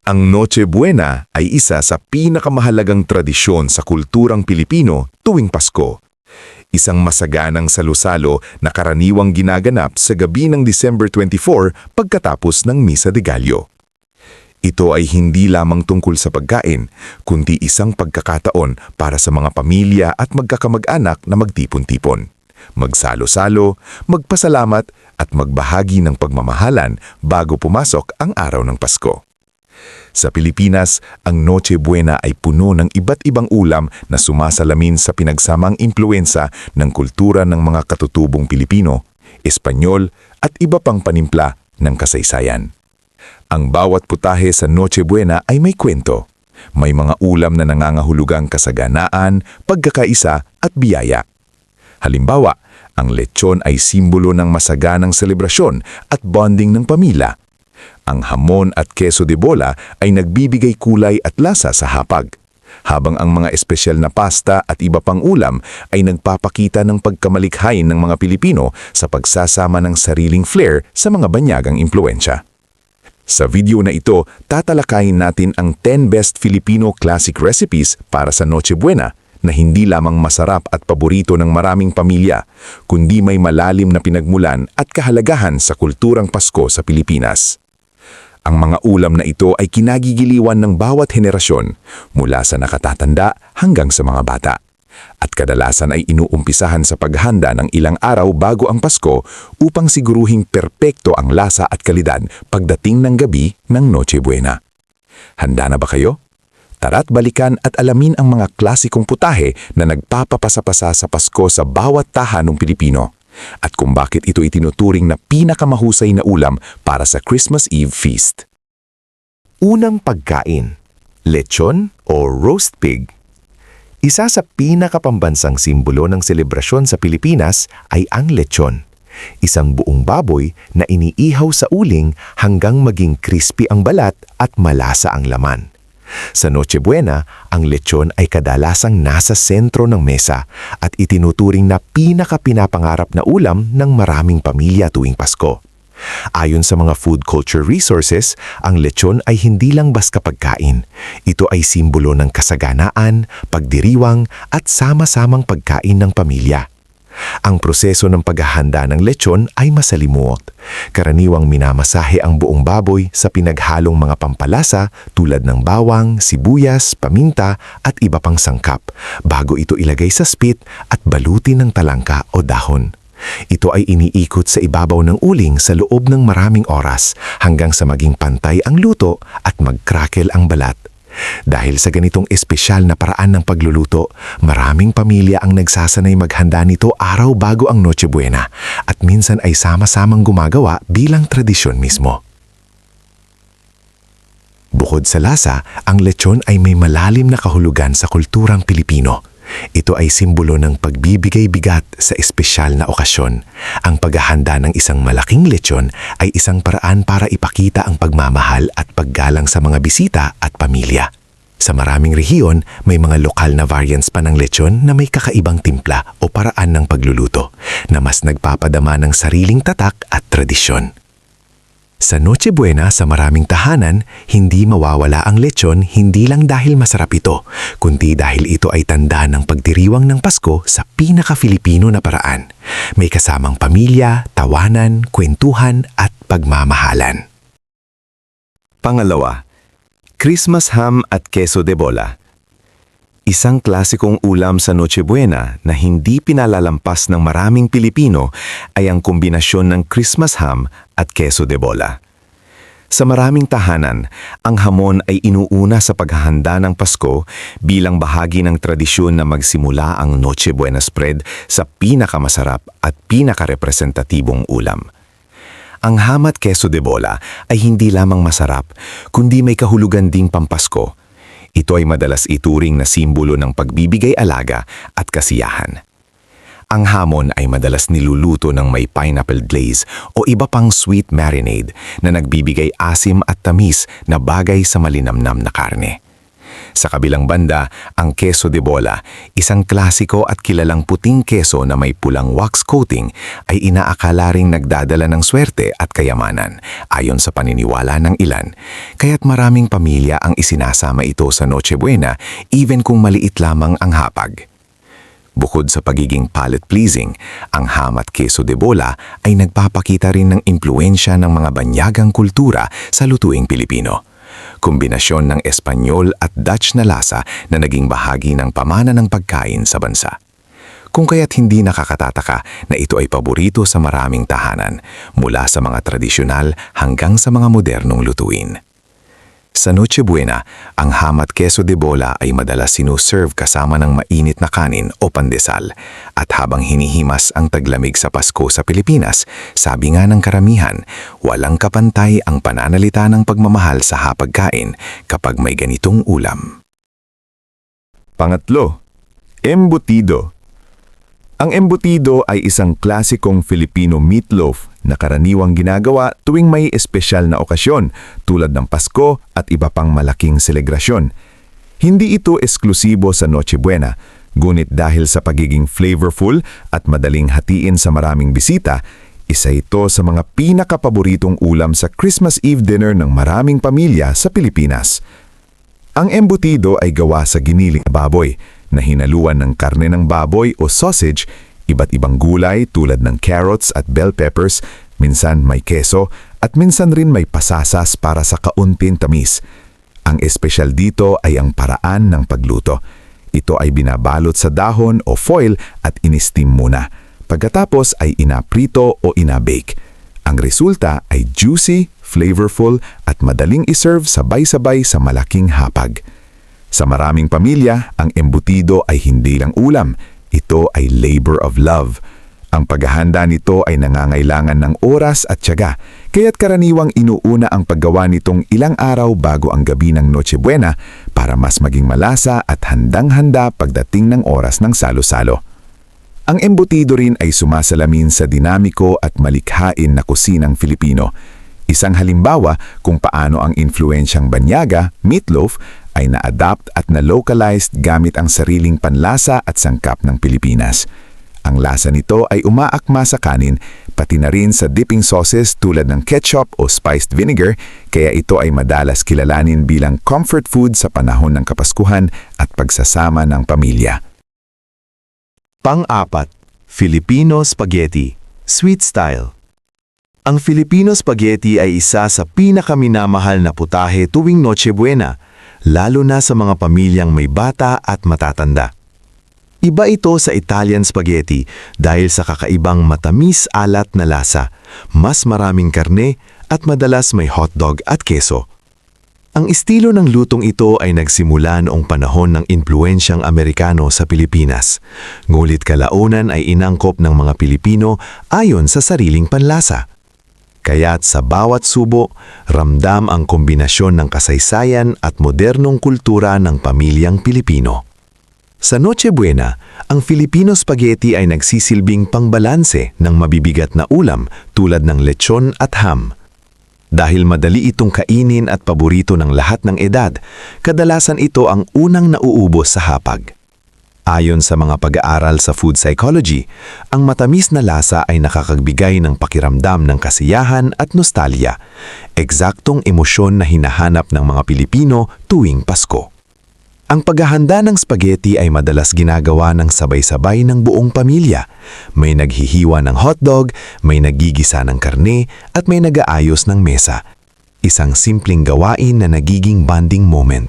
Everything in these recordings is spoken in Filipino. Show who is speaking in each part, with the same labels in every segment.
Speaker 1: Ang Noche Buena ay isa sa pinakamahalagang tradisyon sa kulturang Pilipino tuwing Pasko. Isang masaganang salusalo na karaniwang ginaganap sa gabi ng December 24 pagkatapos ng Misa de Gallo. Ito ay hindi lamang tungkol sa pagkain, kundi isang pagkakataon para sa mga pamilya at magkakamag-anak na magtipon-tipon, magsalo-salo, magpasalamat at magbahagi ng pagmamahalan bago pumasok ang araw ng Pasko. Sa Pilipinas, ang Noche Buena ay puno ng iba't ibang ulam na sumasalamin sa pinagsamang impluwensa ng kultura ng mga katutubong Pilipino, Espanyol at iba pang panimpla ng kasaysayan. Ang bawat putahe sa Noche Buena ay may kwento. May mga ulam na nangangahulugang kasaganaan, pagkakaisa at biyaya. Halimbawa, ang lechon ay simbolo ng masaganang selebrasyon at bonding ng pamilya. Ang hamon at queso de bola ay nagbibigay kulay at lasa sa hapag, habang ang mga espesyal na pasta at iba pang ulam ay nagpapakita ng pagkamalikhain ng mga Pilipino sa pagsasama ng sariling flair sa mga banyagang impluensya. Sa video na ito, tatalakayin natin ang 10 best Filipino classic recipes para sa Noche Buena na hindi lamang masarap at paborito ng maraming pamilya, kundi may malalim na pinagmulan at kahalagahan sa kulturang Pasko sa Pilipinas. Ang mga ulam na ito ay kinagigiliwan ng bawat henerasyon, mula sa nakatatanda hanggang sa mga bata. At kadalasan ay inuumpisahan sa paghanda ng ilang araw bago ang Pasko upang siguruhing perpekto ang lasa at kalidad pagdating ng gabi ng Noche Buena. Handa na ba kayo? Tara't balikan at alamin ang mga klasikong putahe na nagpapapasa-pasa sa Pasko sa bawat tahanong Pilipino, at kung bakit ito itinuturing na pinakamahusay na ulam para sa Christmas Eve feast.
Speaker 2: Unang pagkain, lechon o roast pig. Isa sa pinakapambansang simbolo ng selebrasyon sa Pilipinas ay ang lechon. Isang buong baboy na iniihaw sa uling hanggang maging crispy ang balat at malasa ang laman. Sa Noche Buena, ang lechon ay kadalasang nasa sentro ng mesa at itinuturing na pinakapinapangarap na ulam ng maraming pamilya tuwing Pasko. Ayon sa mga food culture resources, ang lechon ay hindi lang basta pagkain. Ito ay simbolo ng kasaganaan, pagdiriwang at sama-samang pagkain ng pamilya. Ang proseso ng paghahanda ng lechon ay masalimuot. Karaniwang minamasahe ang buong baboy sa pinaghalong mga pampalasa tulad ng bawang, sibuyas, paminta at iba pang sangkap bago ito ilagay sa spit at balutin ng talangka o dahon. Ito ay iniikot sa ibabaw ng uling sa loob ng maraming oras hanggang sa maging pantay ang luto at mag-crackle ang balat. Dahil sa ganitong espesyal na paraan ng pagluluto, maraming pamilya ang nagsasanay maghanda nito araw bago ang Noche Buena at minsan ay sama-samang gumagawa bilang tradisyon mismo. Bukod sa lasa, ang lechon ay may malalim na kahulugan sa kulturang Pilipino. Ito ay simbolo ng pagbibigay bigat sa espesyal na okasyon. Ang paghahanda ng isang malaking lechon ay isang paraan para ipakita ang pagmamahal at paggalang sa mga bisita at pamilya. Sa maraming rehiyon, may mga lokal na variants pa ng lechon na may kakaibang timpla o paraan ng pagluluto na mas nagpapadama ng sariling tatak at tradisyon. Sa Noche Buena sa maraming tahanan, hindi mawawala ang lechon hindi lang dahil masarap ito, kundi dahil ito ay tanda ng pagdiriwang ng Pasko sa pinaka-Filipino na paraan. May kasamang pamilya, tawanan, kwentuhan at pagmamahalan. Pangalawa, Christmas ham at queso de bola. Isang klasikong ulam sa Noche Buena na hindi pinalalampas ng maraming Pilipino ay ang kombinasyon ng Christmas ham at queso de bola. Sa maraming tahanan, ang hamon ay inuuna sa paghahanda ng Pasko bilang bahagi ng tradisyon na magsimula ang Noche Buena spread sa pinakamasarap at pinakarepresentatibong ulam. Ang ham at queso de bola ay hindi lamang masarap, kundi may kahulugan ding pampasko. Ito ay madalas ituring na simbolo ng pagbibigay alaga at kasiyahan. Ang hamon ay madalas niluluto ng may pineapple glaze o iba pang sweet marinade na nagbibigay asim at tamis na bagay sa malinamnam na karne. Sa kabilang banda, ang queso de bola, isang klasiko at kilalang puting keso na may pulang wax coating, ay inaakala ring nagdadala ng swerte at kayamanan, ayon sa paniniwala ng ilan. Kaya't maraming pamilya ang isinasama ito sa Noche Buena, even kung maliit lamang ang hapag. Bukod sa pagiging palate-pleasing, ang ham at queso de bola ay nagpapakita rin ng impluensya ng mga banyagang kultura sa lutuing Pilipino. Kombinasyon ng Espanyol at Dutch na lasa na naging bahagi ng pamana ng pagkain sa bansa. Kung kaya't hindi nakakatataka na ito ay paborito sa maraming tahanan, mula sa mga tradisyonal hanggang sa mga modernong lutuin. Sa Noche Buena, ang ham at queso de bola ay madalas sinuserve kasama ng mainit na kanin o pandesal. At habang hinihimas ang taglamig sa Pasko sa Pilipinas, sabi nga ng karamihan, walang kapantay ang pananalita ng pagmamahal sa hapagkain kapag may ganitong ulam.
Speaker 1: Pangatlo, embutido. Ang embutido ay isang klasikong Filipino meatloaf na karaniwang ginagawa tuwing may espesyal na okasyon tulad ng Pasko at iba pang malaking selebrasyon. Hindi ito eksklusibo sa Noche Buena, ngunit dahil sa pagiging flavorful at madaling hatiin sa maraming bisita, isa ito sa mga pinakapaboritong ulam sa Christmas Eve dinner ng maraming pamilya sa Pilipinas. Ang embutido ay gawa sa giniling na baboy, na hinaluan ng karne ng baboy o sausage, iba't ibang gulay tulad ng carrots at bell peppers, minsan may keso, at minsan rin may pasasas para sa kaunting tamis. Ang espesyal dito ay ang paraan ng pagluto. Ito ay binabalot sa dahon o foil at inistim muna. Pagkatapos ay inaprito o inabake. Ang resulta ay juicy, flavorful at madaling iserve sabay-sabay sa malaking hapag. Sa maraming pamilya, ang embutido ay hindi lang ulam. Ito ay labor of love. Ang paghahanda nito ay nangangailangan ng oras at tiyaga, kaya't karaniwang inuuna ang paggawa nitong ilang araw bago ang gabi ng Noche Buena para mas maging malasa at handang-handa pagdating ng oras ng salo-salo. Ang embutido rin ay sumasalamin sa dinamiko at malikhain na kusinang Filipino. Isang halimbawa kung paano ang influensyang banyaga, meatloaf, ay na-adapt at na-localized gamit ang sariling panlasa at sangkap ng Pilipinas. Ang lasa nito ay umaakma sa kanin, pati na rin sa dipping sauces tulad ng ketchup o spiced vinegar, kaya ito ay madalas kilalanin bilang comfort food sa panahon ng Kapaskuhan at pagsasama ng pamilya.
Speaker 2: Pang-apat, Filipino spaghetti, sweet style. Ang Filipino spaghetti ay isa sa pinakaminamahal na putahe tuwing Noche Buena, lalo na sa mga pamilyang may bata at matatanda. Iba ito sa Italian spaghetti dahil sa kakaibang matamis-alat na lasa, mas maraming karne at madalas may hotdog at keso. Ang estilo ng lutong ito ay nagsimula noong panahon ng impluensyang Amerikano sa Pilipinas, ngulit kalaunan ay inangkop ng mga Pilipino ayon sa sariling panlasa. Kaya't sa bawat subo, ramdam ang kombinasyon ng kasaysayan at modernong kultura ng pamilyang Pilipino. Sa Noche Buena, ang Filipino spaghetti ay nagsisilbing pangbalanse ng mabibigat na ulam tulad ng lechon at ham. Dahil madali itong kainin at paborito ng lahat ng edad, kadalasan ito ang unang nauubos sa hapag. Ayon sa mga pag-aaral sa food psychology, ang matamis na lasa ay nakakagbigay ng pakiramdam ng kasiyahan at nostalgia, eksaktong emosyon na hinahanap ng mga Pilipino tuwing Pasko. Ang paghahanda ng spaghetti ay madalas ginagawa ng sabay-sabay ng buong pamilya. May naghihiwa ng hotdog, may nagigisa ng karne, at may nag-aayos ng mesa. Isang simpleng gawain na nagiging bonding moment.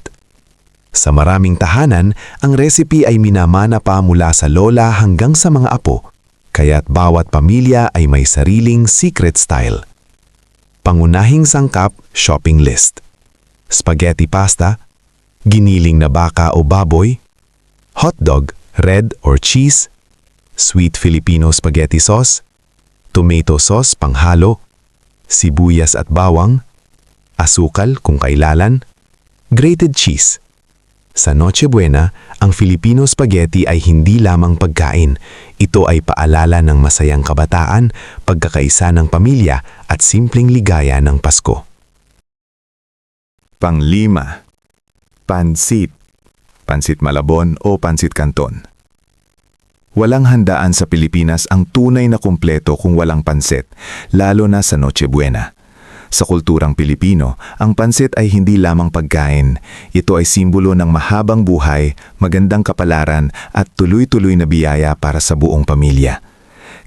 Speaker 2: Sa maraming tahanan, ang recipe ay minamana pa mula sa lola hanggang sa mga apo, kaya't bawat pamilya ay may sariling secret style. Pangunahing sangkap, shopping list. Spaghetti pasta, giniling na baka o baboy, hotdog, red or cheese, sweet Filipino spaghetti sauce, tomato sauce panghalo, sibuyas at bawang, asukal kung kailalan, grated cheese. Sa Noche Buena, ang Filipino spaghetti ay hindi lamang pagkain. Ito ay paalala ng masayang kabataan, pagkakaisa ng pamilya at simpleng ligaya ng Pasko.
Speaker 1: Panglima, pansit, pansit Malabon o pansit Canton. Walang handaan sa Pilipinas ang tunay na kumpleto kung walang pansit, lalo na sa Noche Buena. Sa kulturang Pilipino, ang pansit ay hindi lamang pagkain. Ito ay simbolo ng mahabang buhay, magandang kapalaran at tuloy-tuloy na biyaya para sa buong pamilya.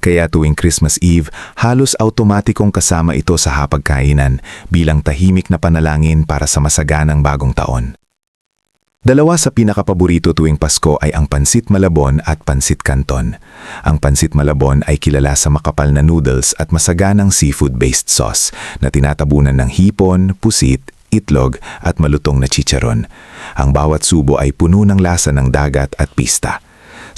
Speaker 1: Kaya tuwing Christmas Eve, halos automatikong kasama ito sa hapagkainan bilang tahimik na panalangin para sa masaganang bagong taon. Dalawa sa pinakapaborito tuwing Pasko ay ang pansit Malabon at pansit Canton. Ang pansit Malabon ay kilala sa makapal na noodles at masaganang seafood-based sauce na tinatabunan ng hipon, pusit, itlog at malutong na chicharon. Ang bawat subo ay puno ng lasa ng dagat at pista.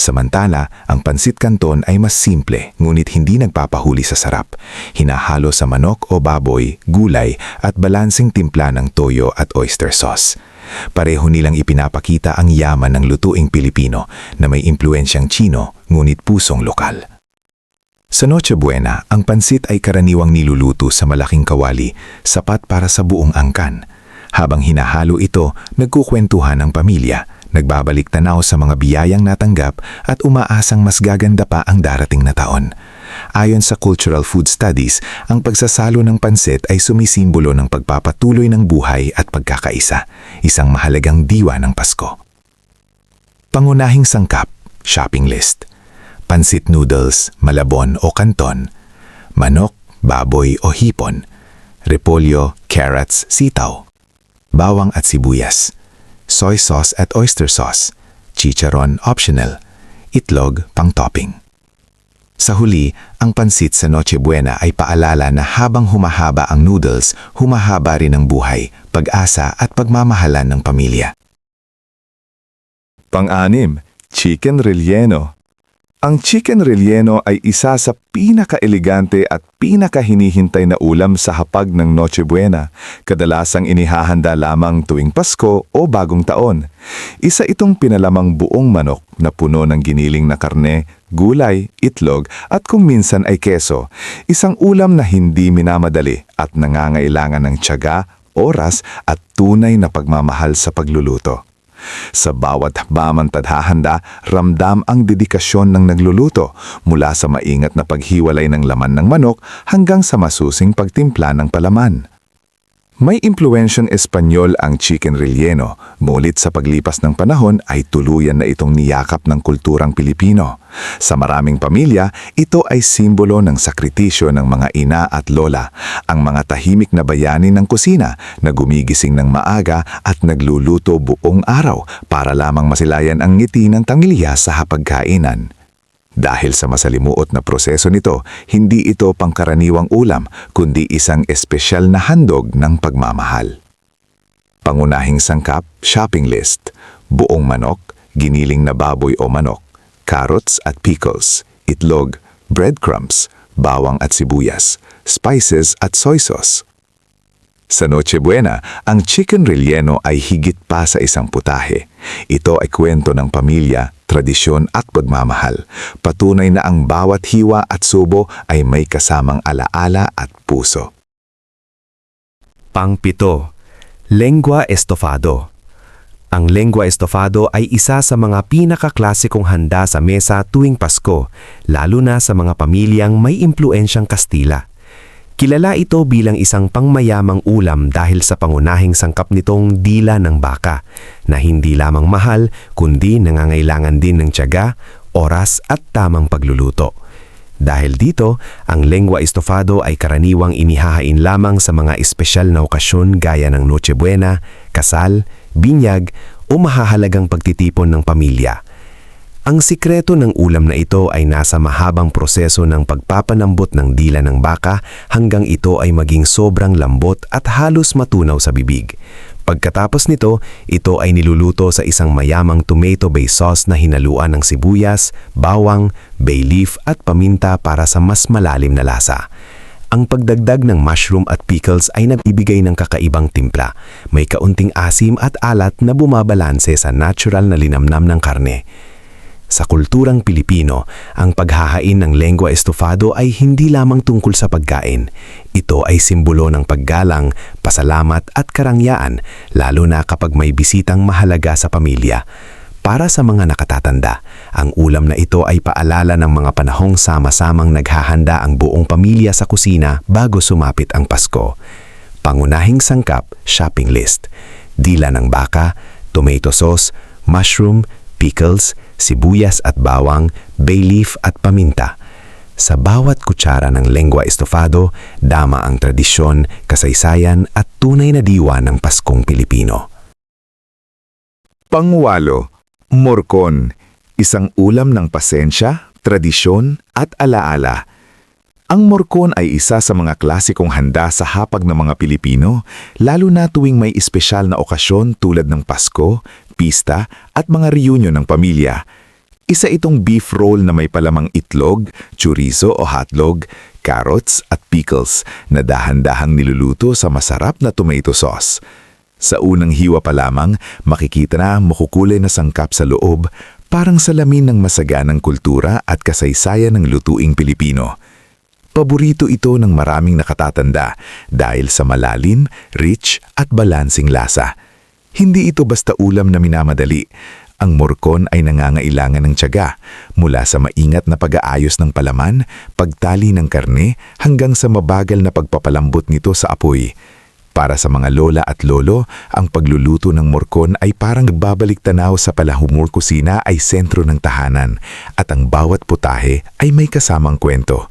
Speaker 1: Samantala, ang pansit Canton ay mas simple ngunit hindi nagpapahuli sa sarap. Hinahalo sa manok o baboy, gulay at balanseng timpla ng toyo at oyster sauce. Pareho nilang ipinapakita ang yaman ng lutuing Pilipino na may impluensyang Chino ngunit pusong lokal. Sa Noche Buena, ang pansit ay karaniwang niluluto sa malaking kawali, sapat para sa buong angkan. Habang hinahalo ito, nagkukwentuhan ang pamilya, nagbabalik tanaw sa mga biyayang natanggap at umaasang mas gaganda pa ang darating na taon. Ayon sa Cultural Food Studies, ang pagsasalo ng pansit ay sumisimbolo ng pagpapatuloy ng buhay at pagkakaisa, isang mahalagang diwa ng Pasko. Pangunahing sangkap, shopping list. Pansit noodles, Malabon o Canton, manok, baboy o hipon, repolyo, carrots, sitaw, bawang at sibuyas, soy sauce at oyster sauce, chicharon optional, itlog pang topping. Sa huli, ang pansit sa Noche Buena ay paalala na habang humahaba ang noodles, humahaba rin ang buhay, pag-asa at pagmamahalan ng pamilya. Pang-anim, chicken relleno. Ang chicken relleno ay isa sa pinaka-elegante at pinaka-hinihintay na ulam sa hapag ng Noche Buena, kadalasang inihahanda lamang tuwing Pasko o Bagong Taon. Isa itong pinalamang buong manok na puno ng giniling na karne, gulay, itlog at kung minsan ay keso. Isang ulam na hindi minamadali at nangangailangan ng tiyaga, oras at tunay na pagmamahal sa pagluluto. Sa bawat hakbang tadhahanda, ramdam ang dedikasyon ng nagluluto mula sa maingat na paghiwalay ng laman ng manok hanggang sa masusing pagtimpla ng palaman. May impluensyang Espanyol ang chicken relleno, ngunit sa paglipas ng panahon ay tuluyan na itong niyakap ng kulturang Pilipino. Sa maraming pamilya, ito ay simbolo ng sakritisyo ng mga ina at lola, ang mga tahimik na bayani ng kusina na gumigising ng maaga at nagluluto buong araw para lamang masilayan ang ngiti ng pamilya sa hapagkainan. Dahil sa masalimuot na proseso nito, hindi ito pangkaraniwang ulam, kundi isang espesyal na handog ng pagmamahal. Pangunahing sangkap, shopping list, buong manok, giniling na baboy o manok, carrots at pickles, itlog, breadcrumbs, bawang at sibuyas, spices at soy sauce. Sa Noche Buena, ang chicken relleno ay higit pa sa isang putahe. Ito ay kwento ng pamilya, tradisyon at pagmamahal. Patunay na ang bawat hiwa at subo ay may kasamang alaala at puso.
Speaker 2: Pang-pito, lengua estofado. Ang lengua estofado ay isa sa mga pinakaklasikong handa sa mesa tuwing Pasko, lalo na sa mga pamilyang may impluensyang Kastila. Kilala ito bilang isang pangmayamang ulam dahil sa pangunahing sangkap nitong dila ng baka, na hindi lamang mahal kundi nangangailangan din ng tiyaga, oras at tamang pagluluto. Dahil dito, ang lengua estofado ay karaniwang inihahain lamang sa mga espesyal na okasyon gaya ng Noche Buena, kasal, binyag o mahahalagang pagtitipon ng pamilya. Ang sikreto ng ulam na ito ay nasa mahabang proseso ng pagpapanambot ng dila ng baka hanggang ito ay maging sobrang lambot at halos matunaw sa bibig. Pagkatapos nito, ito ay niluluto sa isang mayamang tomato-based sauce na hinaluan ng sibuyas, bawang, bay leaf at paminta para sa mas malalim na lasa. Ang pagdagdag ng mushroom at pickles ay nagbibigay ng kakaibang timpla. May kaunting asim at alat na bumabalanse sa natural na linamnam ng karne. Sa kulturang Pilipino, ang paghahain ng lengua estofado ay hindi lamang tungkol sa pagkain. Ito ay simbolo ng paggalang, pasalamat at karangyaan, lalo na kapag may bisitang mahalaga sa pamilya. Para sa mga nakatatanda, ang ulam na ito ay paalala ng mga panahong sama-samang naghahanda ang buong pamilya sa kusina bago sumapit ang Pasko. Pangunahing sangkap, shopping list. Dila ng baka, tomato sauce, mushroom, pickles, sibuyas at bawang, bay leaf at paminta. Sa bawat kutsara ng lengua estofado, dama ang tradisyon, kasaysayan at tunay na diwa ng Paskong Pilipino.
Speaker 1: Pangwalo, morcon, isang ulam ng pasensya, tradisyon at alaala. Ang morcon ay isa sa mga klasikong handa sa hapag ng mga Pilipino, lalo na tuwing may espesyal na okasyon tulad ng Pasko, pista at mga reunion ng pamilya. Isa itong beef roll na may palamang itlog, chorizo o hotdog, carrots at pickles na dahan-dahang niluluto sa masarap na tomato sauce. Sa unang hiwa pa lamang, makikita na makukulay na sangkap sa loob, parang salamin ng masaganang kultura at kasaysayan ng lutuing Pilipino. Paborito ito ng maraming nakatatanda dahil sa malalim, rich at balansing lasa. Hindi ito basta ulam na minamadali. Ang morcon ay nangangailangan ng tiyaga, mula sa maingat na pag-aayos ng palaman, pagtali ng karne, hanggang sa mabagal na pagpapalambot nito sa apoy. Para sa mga lola at lolo, ang pagluluto ng morcon ay parang babalik tanaw sa palahumur kusina ay sentro ng tahanan at ang bawat putahe ay may kasamang kwento.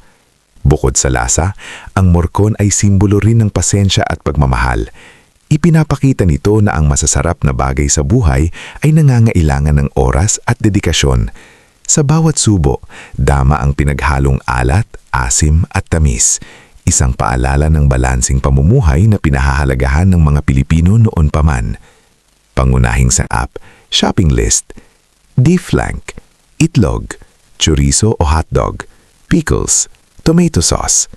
Speaker 1: Bukod sa lasa, ang morcon ay simbolo rin ng pasensya at pagmamahal. Ipinapakita nito na ang masasarap na bagay sa buhay ay nangangailangan ng oras at dedikasyon. Sa bawat subo, dama ang pinaghalong alat, asim at tamis. Isang paalala ng balansing pamumuhay na pinahahalagahan ng mga Pilipino noon pa man. Pangunahing sangkap, shopping list, beef flank, itlog, chorizo o hotdog, pickles, tomato sauce.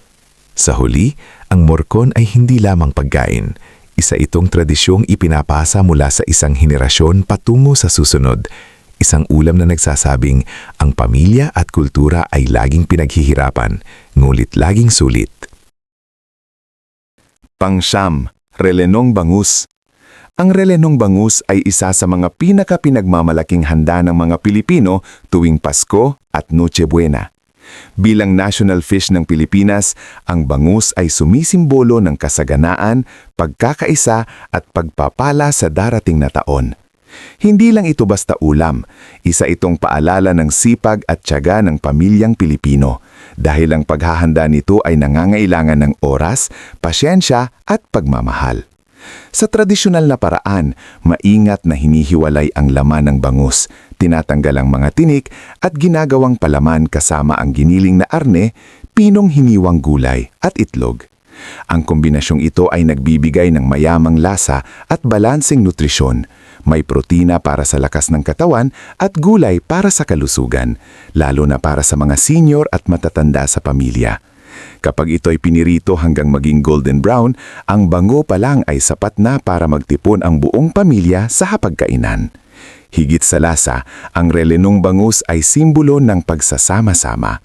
Speaker 1: Sa huli, ang morcon ay hindi lamang pagkain. Isa itong tradisyong ipinapasa mula sa isang henerasyon patungo sa susunod. Isang ulam na nagsasabing ang pamilya at kultura ay laging pinaghihirapan, ngulit laging sulit. Pangsyam, relenong bangus. Ang relenong bangus ay isa sa mga pinagmamalaking handa ng mga Pilipino tuwing Pasko at Noche Buena. Bilang national fish ng Pilipinas, ang bangus ay sumisimbolo ng kasaganaan, pagkakaisa at pagpapala sa darating na taon. Hindi lang ito basta ulam, isa itong paalala ng sipag at tiyaga ng pamilyang Pilipino dahil ang paghahanda nito ay nangangailangan ng oras, pasyensya at pagmamahal. Sa tradisyonal na paraan, maingat na hinihiwalay ang laman ng bangus, tinatanggal ang mga tinik at ginagawang palaman kasama ang giniling na arne, pinong hiniwang gulay at itlog. Ang kombinasyong ito ay nagbibigay ng mayamang lasa at balansing nutrisyon. May protina para sa lakas ng katawan at gulay para sa kalusugan, lalo na para sa mga senior at matatanda sa pamilya. Kapag ito'y pinirito hanggang maging golden brown, ang bango pa lang ay sapat na para magtipon ang buong pamilya sa hapagkainan. Higit sa lasa, ang relenong bangus ay simbolo ng pagsasama-sama.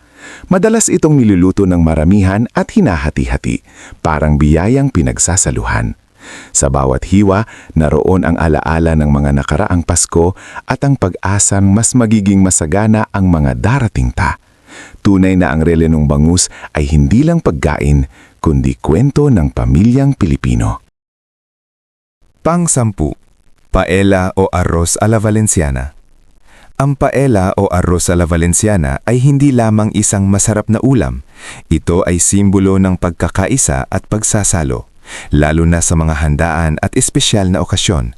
Speaker 1: Madalas itong niluluto ng maramihan at hinahati-hati, parang biyayang pinagsasaluhan. Sa bawat hiwa, naroon ang alaala ng mga nakaraang Pasko at ang pag-asang mas magiging masagana ang mga darating ta. Tunay na ang relenong bangus ay hindi lang pagkain, kundi kwento ng pamilyang Pilipino.
Speaker 3: Pang-10, paella o arroz a la Valenciana. Ang paella o arroz a la Valenciana ay hindi lamang isang masarap na ulam. Ito ay simbolo ng pagkakaisa at pagsasalo, lalo na sa mga handaan at espesyal na okasyon.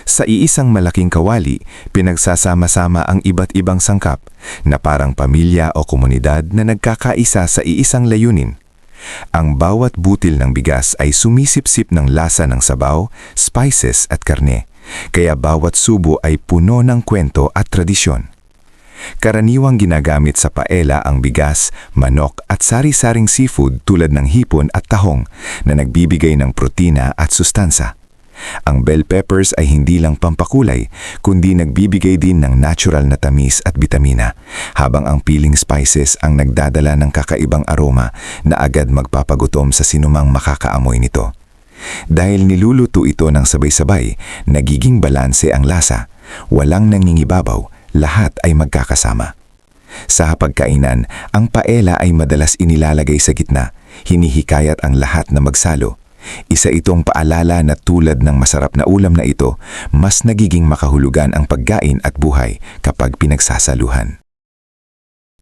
Speaker 3: Sa iisang malaking kawali, pinagsasama-sama ang iba't ibang sangkap na parang pamilya o komunidad na nagkakaisa sa iisang layunin. Ang bawat butil ng bigas ay sumisipsip ng lasa ng sabaw, spices at karne, kaya bawat subo ay puno ng kwento at tradisyon. Karaniwang ginagamit sa paella ang bigas, manok at sari-saring seafood tulad ng hipon at tahong na nagbibigay ng protina at sustansa. Ang bell peppers ay hindi lang pampakulay, kundi nagbibigay din ng natural na tamis at bitamina, habang ang peeling spices ang nagdadala ng kakaibang aroma na agad magpapagutom sa sinumang makakaamoy nito. Dahil niluluto ito ng sabay-sabay, nagiging balanse ang lasa, walang nangingibabaw, lahat ay magkakasama. Sa pagkainan, ang paella ay madalas inilalagay sa gitna, hinihikayat ang lahat na magsalo. Isa itong paalala na tulad ng masarap na ulam na ito, mas nagiging makahulugan ang pagkain at buhay kapag pinagsasaluhan.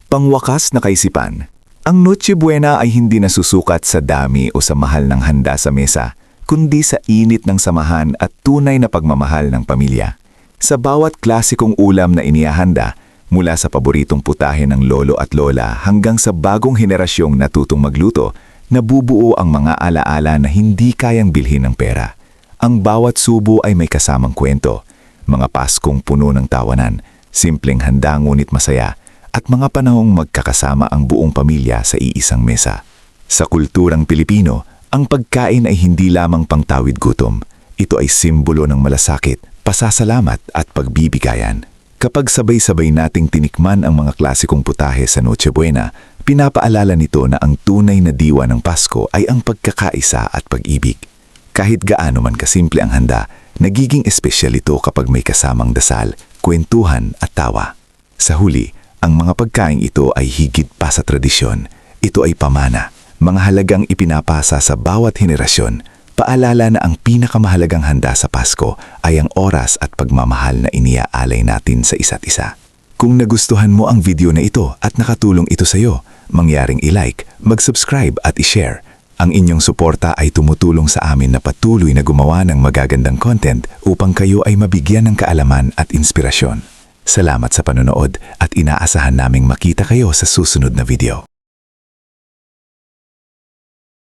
Speaker 2: Pangwakas na kaisipan, ang Noche Buena ay hindi nasusukat sa dami o sa mahal ng handa sa mesa, kundi sa init ng samahan at tunay na pagmamahal ng pamilya. Sa bawat klasikong ulam na inihahanda, mula sa paboritong putahe ng lolo at lola hanggang sa bagong henerasyong natutong magluto, nabubuo ang mga alaala na hindi kayang bilhin ng pera. Ang bawat subo ay may kasamang kwento, mga Paskong puno ng tawanan, simpleng handa ngunit masaya, at mga panahong magkakasama ang buong pamilya sa iisang mesa. Sa kulturang Pilipino, ang pagkain ay hindi lamang pangtawid gutom. Ito ay simbolo ng malasakit, pasasalamat at pagbibigayan. Kapag sabay-sabay nating tinikman ang mga klasikong putahe sa Noche Buena, pinapaalala nito na ang tunay na diwa ng Pasko ay ang pagkakaisa at pag-ibig. Kahit gaano man kasimple ang handa, nagiging espesyal ito kapag may kasamang dasal, kwentuhan at tawa. Sa huli, ang mga pagkain ito ay higit pa sa tradisyon. Ito ay pamana, mga halagang ipinapasa sa bawat henerasyon. Paalala na ang pinakamahalagang handa sa Pasko ay ang oras at pagmamahal na iniaalay natin sa isa't isa. Kung nagustuhan mo ang video na ito at nakatulong ito sa iyo, mangyaring i-like, mag-subscribe at i-share. Ang inyong suporta ay tumutulong sa amin na patuloy na gumawa ng magagandang content upang kayo ay mabigyan ng kaalaman at inspirasyon. Salamat sa panonood at inaasahan naming makita kayo sa susunod na video.